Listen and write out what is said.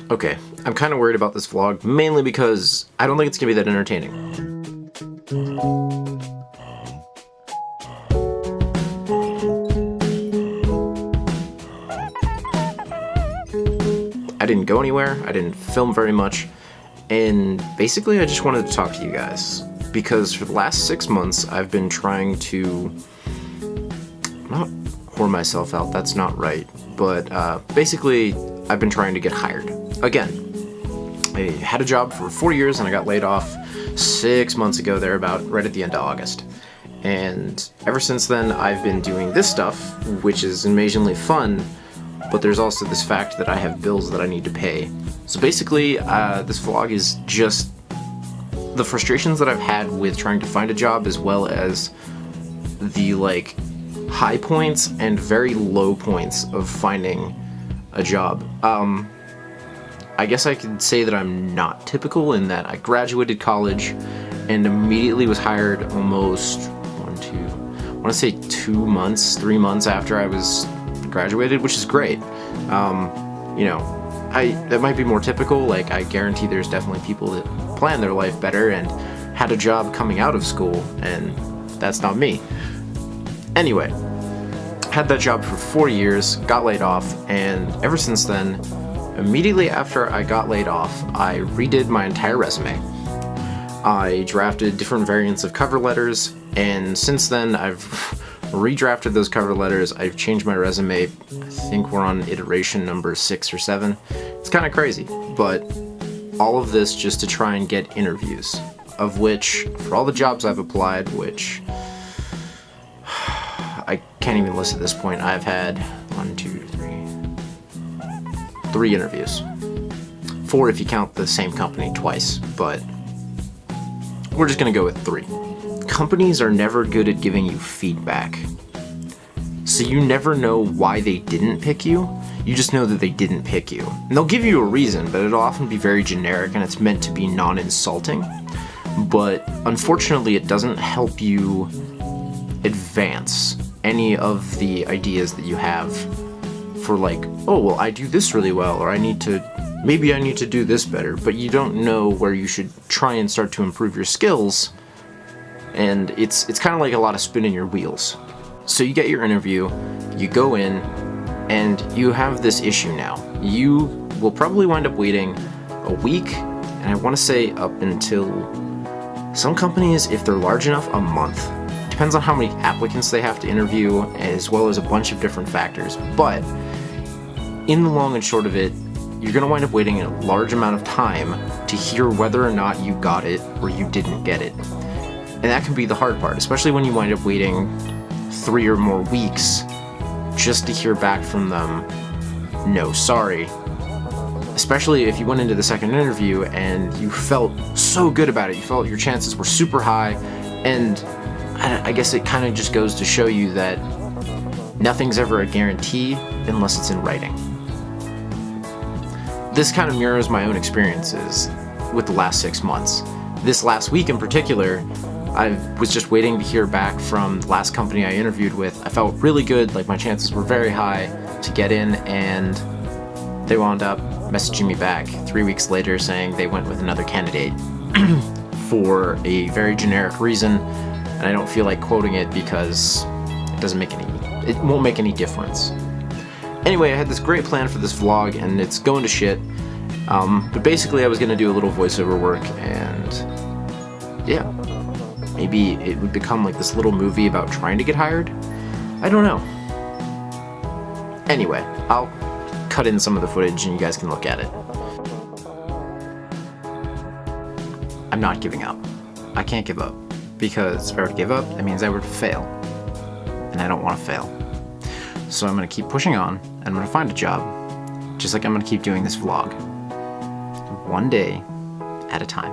Okay, I'm kind of worried about this vlog, mainly because I don't think it's gonna be that entertaining. I didn't go anywhere, I didn't film very much, and basically I just wanted to talk to you guys. Because for the last 6 months, I've been trying to not whore myself out, that's not right, but basically I've been trying to get hired. Again, I had a job for 4 years and I got laid off 6 months ago, thereabout, right at the end of August. And ever since then, I've been doing this stuff, which is amazingly fun, but there's also this fact that I have bills that I need to pay. So basically, this vlog is just the frustrations that I've had with trying to find a job, as well as the high points and very low points of finding a job. I guess I could say that I'm not typical in that I graduated college and immediately was hired almost 3 months after I was graduated, which is great. That might be more typical. I guarantee there's definitely people that plan their life better and had a job coming out of school, and that's not me. Anyway, had that job for 4 years, got laid off, and ever since then, immediately after I got laid off, I redid my entire resume. I drafted different variants of cover letters, and since then I've redrafted those cover letters. I've changed my resume. I think we're on iteration number 6 or 7. It's kind of crazy, but all of this just to try and get interviews, of which, for all the jobs I've applied, which I can't even list at this point, I've had 3 interviews. 4 if you count the same company twice, but we're just gonna go with 3. Companies are never good at giving you feedback. So you never know why they didn't pick you, you just know that they didn't pick you. And they'll give you a reason, but it'll often be very generic and it's meant to be non-insulting. But unfortunately, it doesn't help you advance any of the ideas that you have for oh, well, I do this really well, or maybe I need to do this better, but you don't know where you should try and start to improve your skills, and it's kind of like a lot of spinning your wheels. So you get your interview, you go in, and you have this issue now. You will probably wind up waiting a week, and I want to say up until, some companies, if they're large enough, a month. Depends on how many applicants they have to interview, as well as a bunch of different factors. But in the long and short of it, you're going to wind up waiting a large amount of time to hear whether or not you got it or you didn't get it. And that can be the hard part, especially when you wind up waiting 3 or more weeks just to hear back from them, no, sorry. Especially if you went into the second interview and you felt so good about it, you felt your chances were super high, and I guess it kind of just goes to show you that nothing's ever a guarantee unless it's in writing. This kind of mirrors my own experiences with the last 6 months. This last week in particular, I was just waiting to hear back from the last company I interviewed with. I felt really good, my chances were very high to get in, and they wound up messaging me back 3 weeks later saying they went with another candidate for a very generic reason, and I don't feel like quoting it because it won't make any difference. Anyway, I had this great plan for this vlog, and it's going to shit. But basically I was going to do a little voiceover work, and yeah, maybe it would become this little movie about trying to get hired. I don't know. Anyway, I'll cut in some of the footage and you guys can look at it. I'm not giving up. I can't give up, because if I were to give up, that means I would fail, and I don't want to fail. So I'm going to keep pushing on, and I'm going to find a job, just like I'm going to keep doing this vlog, one day at a time.